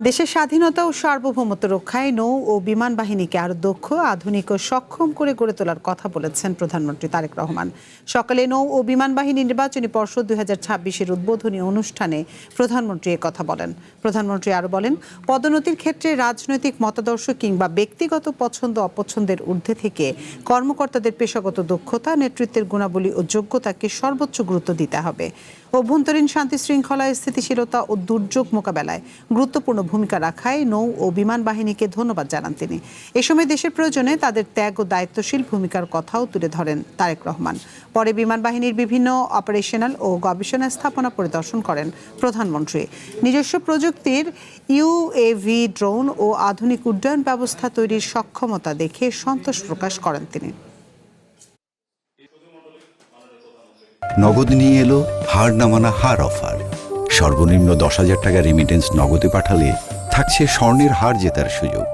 দেশের স্বাধীনতা ও সার্বভৌমত্ব রক্ষায় নৌ ও বিমান বাহিনীকে আরো দক্ষ, আধুনিক ও সক্ষম করে গড়ে তোলার কথা বলেছেন প্রধানমন্ত্রী তারেক রহমান। সকালে নৌ ও বিমান বাহিনী নির্বাচনী পর্ষদ 2026-এর উদ্বোধনী অনুষ্ঠানে প্রধানমন্ত্রী কথা বলেন। প্রধানমন্ত্রী আরো বলেন, পদোন্নতির ক্ষেত্রে রাজনৈতিক মতাদর্শ কিংবা ব্যক্তিগত পছন্দ অপছন্দের ঊর্ধ্বে থেকে কর্মকর্তাদের পেশাগত দক্ষতা, নেতৃত্বের গুণাবলী ও যোগ্যতাকে সর্বোচ্চ গুরুত্ব দিতে হবে। অভ্যন্তরীণ শান্তি শৃঙ্খলা, স্থিতিশীলতা ও দুর্যোগ মোকাবেলায় গুরুত্বপূর্ণ ভূমিকা রাখায় নৌ ও বিমান বাহিনীকে ধন্যবাদ জানান তিনি। এ সময় দেশের প্রয়োজনে তাদের ত্যাগ ও দায়িত্বশীল ভূমিকার কথাও তুলে ধরেন তারেক রহমান। পরে বিমান বাহিনীর বিভিন্ন অপারেশনাল ও গবেষণা স্থাপনা পরিদর্শন করেন প্রধানমন্ত্রী। নিজস্ব প্রযুক্তির UAV, ড্রোন ও আধুনিক উড্ডয়ন ব্যবস্থা তৈরির সক্ষমতা দেখে সন্তোষ প্রকাশ করেন তিনি। নগদ নিয়ে এলো হার না মানা হার অফার। সর্বনিম্ন 10,000 টাকা রেমিটেন্স নগদে পাঠালে থাকছে স্বর্ণের হার জেতার সুযোগ।